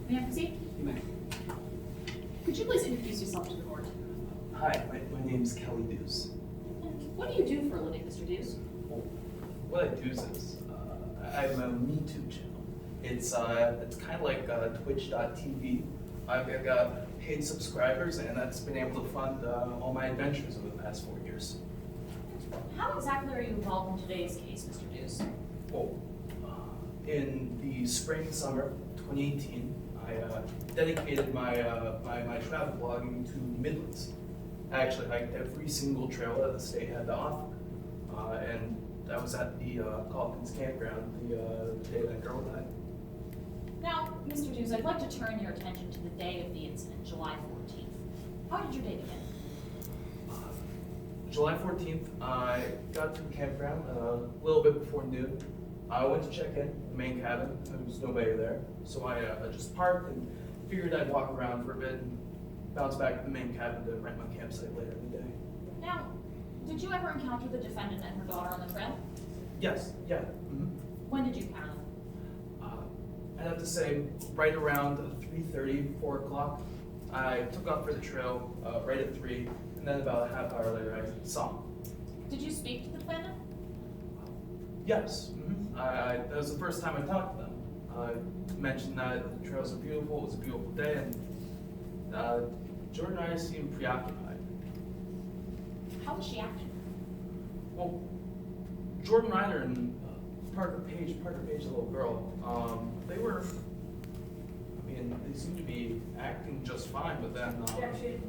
May I proceed? You may. Could you please introduce yourself to the board? Hi, my name is Kelly Deuce. And what do you do for a living, Mr. Deuce? Well, what I do is I have a MeToo channel. It's kind of like Twitch.tv. I've got paid subscribers, and that's been able to fund all my adventures over the past 4 years. How exactly are you involved in today's case, Mr. Deuce? Well, in the spring, summer 2018, I dedicated my travel blogging to the Midlands. I actually hiked every single trail that the state had to offer, and I was at the Calkins campground the day that girl died. Now, Mr. Deuce, I'd like to turn your attention to the day of the incident, July 14th. How did your day begin? July 14th, I got to the campground a little bit before noon. I went to check in the main cabin. There was nobody there, so I just parked and figured I'd walk around for a bit and bounce back to the main cabin to rent my campsite later in the day. Now, did you ever encounter the defendant and her daughter on the trail? Yes, yeah. When did you encounter them? I'd have to say right around 3:30, 4 o'clock. I took off for the trail right at 3, and then about a half hour later I saw him. Did you speak to the defendant? Yes, that was the first time I talked to them. I mentioned that the trails are beautiful, it was a beautiful day, and Jordan and I seemed preoccupied. How was she acting? Well, Jordan Ryder and Parker Page, a little girl, they seemed to be acting just fine, but then... Objection,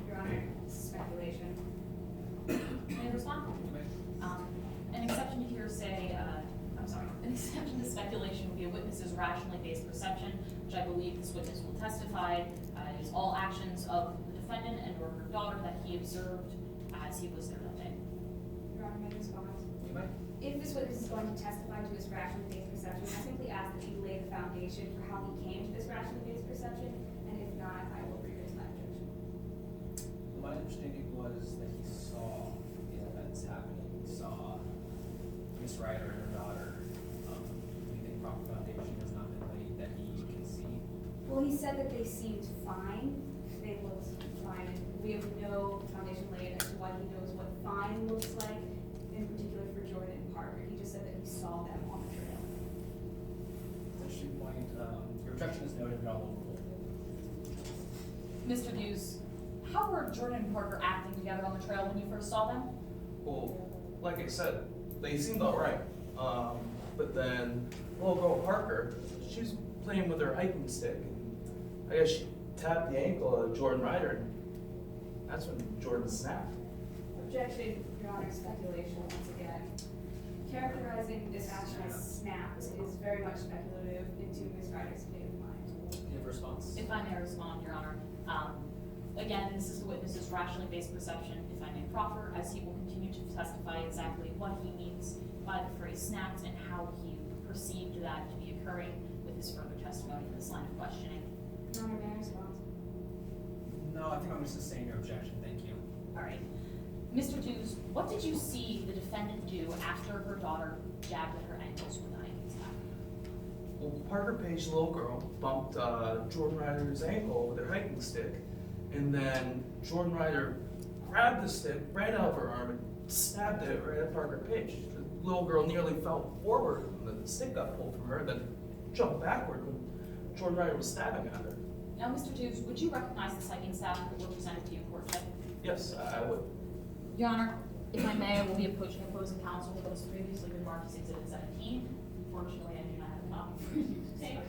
Your Honor, speculation. May I respond? An exception to hearsay, an exception to speculation would be a witness's rationally based perception, which I believe this witness will testify is all actions of the defendant and or her daughter that he observed as he was there that day. Your Honor, may I respond? You may. If this witness is going to testify to his rationally based perception, I simply ask that you lay the foundation for how he came to this rationally based perception, and if not, I will revisit my objection. My understanding was that he saw the events happening. He saw Miss Ryder and her daughter. Anything proper foundation has not been laid that he can see. Well, he said that they seemed fine. They looked fine, and we have no foundation laid as to what he knows what fine looks like, in particular for Jordan and Parker. He just said that he saw them on the trail. Interesting point. Your objection is noted, but I'll overrule. Mr. Hughes, how were Jordan and Parker acting together on the trail when you first saw them? Well, like I said, they seemed all right. But then little girl Parker, she was playing with her hiking stick, and I guess she tapped the ankle of Jordan Ryder, and that's when Jordan snapped. Objection, Your Honor, speculation once again. Characterizing this action as snapped is very much speculative into Ms. Ryder's state of mind. You have a response? If I may respond, Your Honor. Again, this is the witness's rationally based perception, if I may proffer, as he will continue to testify exactly what he means by the phrase snapped and how he perceived that to be occurring with his further testimony in this line of questioning. Your Honor, may I respond? No, I think I'm going to sustain your objection. Thank you. All right. Mr. Hughes, what did you see the defendant do after her daughter jabbed at her ankles with a hiking staff? Well, Parker Page, the little girl, bumped Jordan Ryder's ankle with her hiking stick, and then Jordan Ryder grabbed the stick right out of her arm and stabbed it right at Parker Page. The little girl nearly fell forward when the stick got pulled from her, then jumped backward when Jordan Ryder was stabbing at her. Now, Mr. Hughes, would you recognize this hiking staff that were presented to you in court today? Yes, I would. Your Honor, if I may, I will be approaching opposing counsel with what was previously remarked as Exhibit 17. Fortunately, I do not have a copy for you today.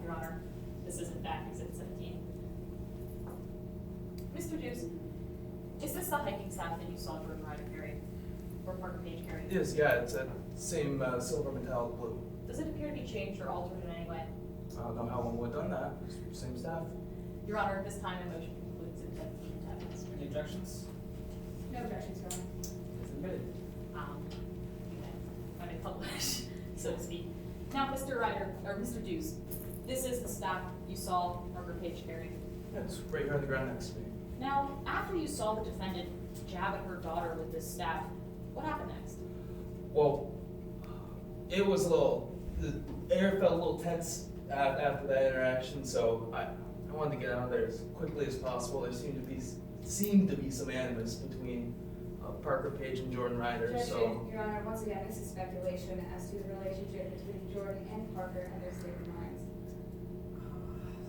Your Honor, this is in fact Exhibit 17. Mr. Hughes, is this the hiking staff that you saw Jordan Ryder carry, or Parker Page carry? It is, yeah, it's a same silver metallic blue. Does it appear to be changed or altered in any way? I don't know how long we've done that. Same staff. Your Honor, at this time, a motion concludes Exhibit 17 into evidence. Any objections? No objections, Your Honor. It's admitted. I may publish, so to speak. Now, Mr. Ryder, or Mr. Hughes, this is the staff you saw Parker Page carry. Yeah, it's right here on the ground next to me. Now, after you saw the defendant jab at her daughter with this staff, what happened next? Well, it was a little, the air felt a little tense after that interaction, so I wanted to get out of there as quickly as possible. There seemed to be some animus between Parker Page and Jordan Ryder, so. Your Honor, once again, this is speculation as to the relationship between Jordan and Parker and their state of minds.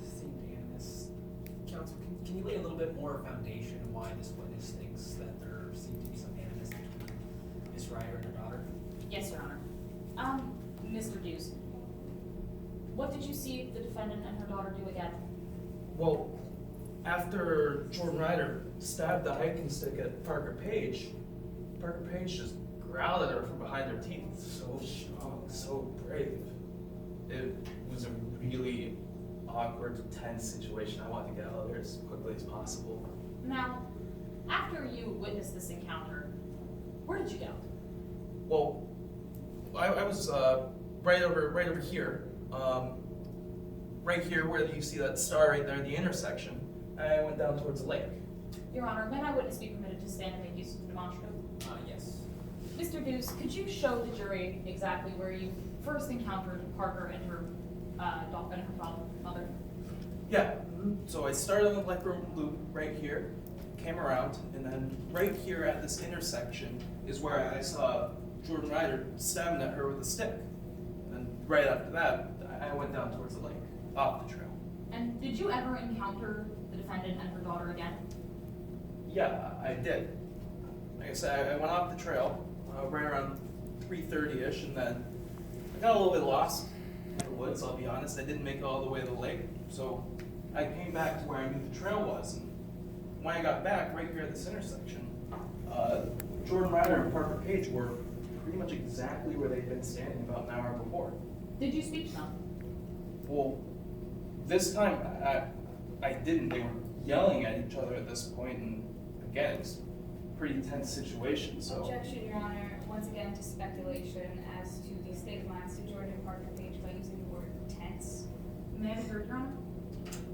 Seemed animus. Counsel, can you lay a little bit more foundation on why this witness thinks that there seemed to be some animus between Miss Ryder and her daughter? Yes, Your Honor. Mr. Duquesne, what did you see the defendant and her daughter do again? Well, after Jordan Ryder stabbed the hiking stick at Parker Page just growled at her from behind her teeth. So strong, so brave. It was a really awkward, tense situation. I wanted to get out of there as quickly as possible. Now, after you witnessed this encounter, where did you go? Well, I was right over here. Right here where you see that star right there, the intersection. I went down towards the lake. Your Honor, may my witness be permitted to stand and make use of the demonstrative? Yes. Mr. Duquesne, could you show the jury exactly where you first encountered Parker and her mother? Yeah, so I started on the left loop right here, came around, and then right here at this intersection is where I saw Jordan Ryder stabbing at her with a stick. And then right after that, I went down towards the lake, off the trail. And did you ever encounter the defendant and her daughter again? Yeah, I did. Like I said, I went off the trail right around 3:30ish, and then I got a little bit lost in the woods, I'll be honest. I didn't make it all the way to the lake, so I came back to where I knew the trail was. And when I got back, right here at this intersection, Jordan Ryder and Parker Page were pretty much exactly where they'd been standing about an hour before. Did you speak to them? Well, this time I didn't. They were yelling at each other at this point, and again, it's a pretty tense situation, so. Objection, Your Honor, once again to speculation as to the state of minds to Jordan and Parker Page by using the word tense. May I be heard, Your Honor?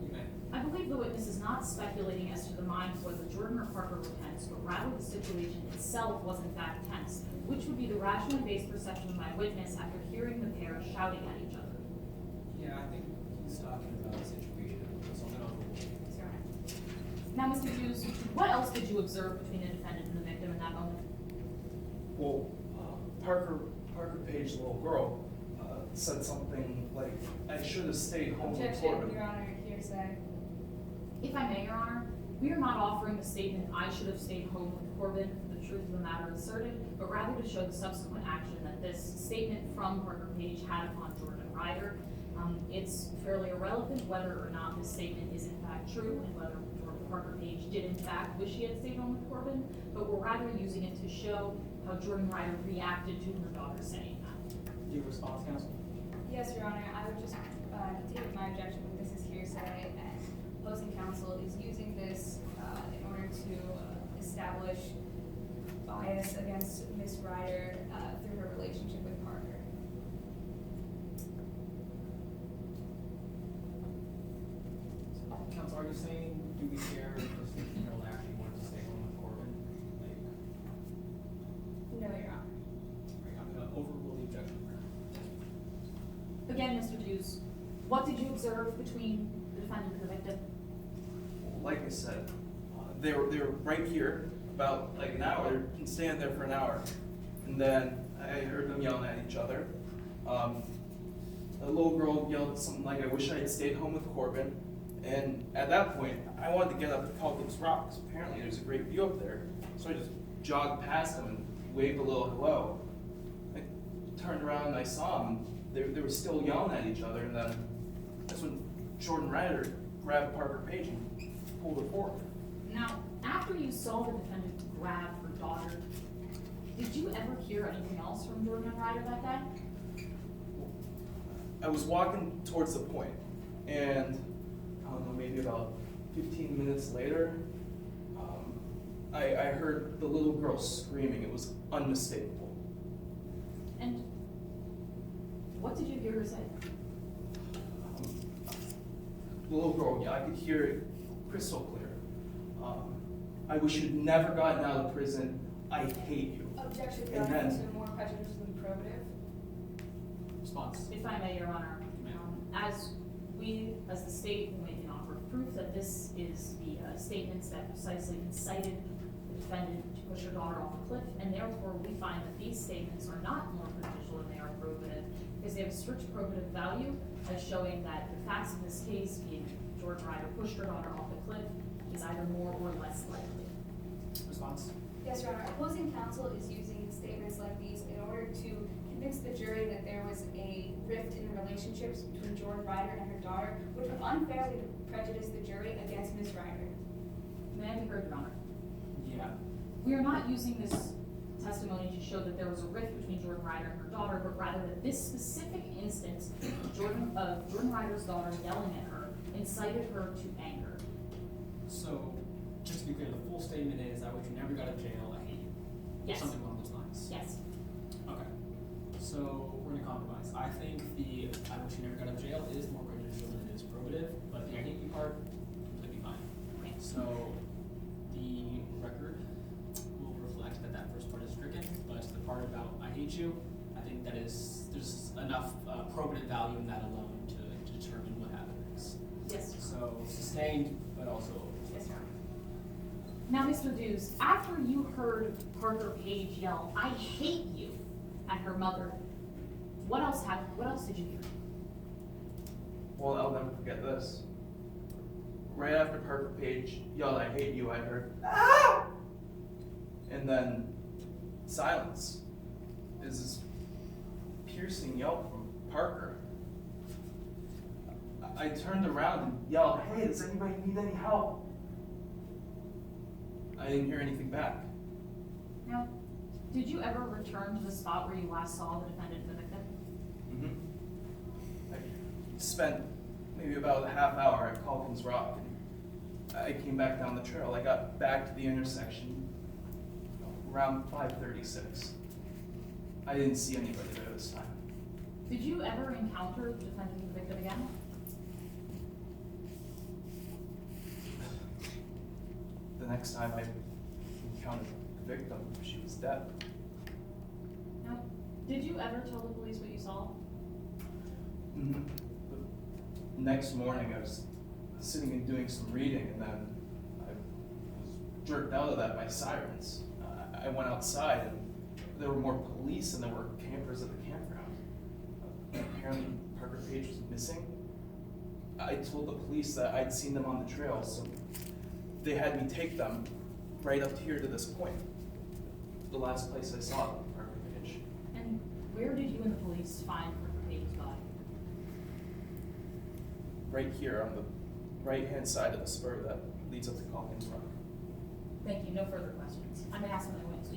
You may. I believe the witness is not speculating as to the minds whether Jordan or Parker were tense, but rather the situation itself was in fact tense, which would be the rationally based perception of my witness after hearing the pair shouting at each other. Yeah, I think he's talking about a situation, something on the Yes, Your Honor. Now, Mr. Hughes, what else did you observe between the defendant and the victim in that moment? Well, Parker Page, the little girl, said something like, "I should have stayed home with Objection, Corbin." Your Honor, hearsay. If I may, Your Honor, we are not offering the statement, "I should have stayed home with Corbin," for the truth of the matter asserted, but rather to show the subsequent action that this statement from Parker Page had upon Jordan Ryder. It's fairly irrelevant whether or not this statement is in fact true and whether Parker Page did in fact wish he had stayed home with Corbin, but we're rather using it to show how Jordan Ryder reacted to her daughter saying that. Do you response, counsel? Yes, Your Honor, I would just continue with my objection that this is hearsay and opposing counsel is using this in order to establish bias against Ms. Ryder through her relationship with Parker. Counsel, are you saying, do we care if this 15-year-old actually wanted to stay home with Corbin? Like, No, Your Honor. right, I'm gonna overrule the objection here. Again, Mr. Hughes, what did you observe between the defendant and the victim? Like I said, they were right here about like an hour. They've been standing there for an hour, and then I heard them yelling at each other. The little girl yelled something like, "I wish I had stayed home with Corbin." And at that point, I wanted to get up and call those rocks. Apparently, there's a great view up there, so I just jogged past them and waved a little hello. I turned around and I saw them. They were still yelling at each other, and then that's when Jordan Ryder grabbed Parker Page and pulled her forward. Now, after you saw the defendant grab her daughter, did you ever hear anything else from Jordan and Ryder that day? I was walking towards the point, and I don't know, maybe about 15 minutes later, I heard the little girl screaming. It was unmistakable. And what did you hear her say? The little girl, yeah, I could hear it crystal clear. "I wish you'd never gotten out of prison. I hate you." Objection, Your And Honor, then- to more prejudicial than probative. Response. If I may, Your Honor, as the state, will make an offer of proof that this is the statements that precisely incited the defendant to push her daughter off a cliff, and therefore we find that these statements are not more prejudicial than they are probative, because they have strict probative value as showing that the facts of this case, being George Ryder pushed her daughter off a cliff, is either more or less likely. Response? Yes, Your Honor. Opposing counsel is using statements like these in order to convince the jury that there was a rift in the relationships between George Ryder and her daughter, which would unfairly prejudice the jury against Ms. Ryder. May I be heard, Your Honor? Yeah. We are not using this testimony to show that there was a rift between Jordan Ryder and her daughter, but rather that this specific instance of Jordan Ryder's daughter yelling at her incited her to anger. So, just to be clear, the full statement is, I wish you never got out of jail, I hate you. Yes. Something along those lines. Yes. Okay. So, we're gonna compromise. I think the I wish you never got out of jail is more prejudicial than it is probative, but the I hate you part, completely fine. Okay. So, the record will reflect that that first part is stricken, but the part about I hate you, I think that is, there's enough probative value in that alone to determine what happened next. Yes. So, sustained, but also. Yes, Your Honor. Now, Mr. Dews, after you heard Parker Page yell, "I hate you," at her mother, what else happened? What else did you hear? Well, I'll never forget this. Right after Parker Page yelled, "I hate you," I heard, "Ah!" And then silence. Is this piercing yell from Parker. I turned around and yelled, "Hey, does anybody need any help?" I didn't hear anything back. Now, did you ever return to the spot where you last saw the defendant and the victim? Mm-hmm. I spent maybe about a half hour at Calkins Rock, and I came back down the trail. I got back to the intersection around 5:36. I didn't see anybody there this time. Did you ever encounter the defendant and the victim again? The next time I encountered the victim, she was dead. Now, did you ever tell the police what you saw? Mm-hmm. The next morning, I was sitting and doing some reading, and then I was jerked out of that by sirens. I went outside, and there were more police, and there were campers at the campground. Apparently, Parker Page was missing. I told the police that I'd seen them on the trail, so they had me take them right up here to this point. The last place I saw them, Parker Page. And where did you and the police find Parker Page's body? Right here on the right-hand side of the spur that leads up to Calkins Rock. Thank you, no further questions. I'm gonna ask my witness to speak.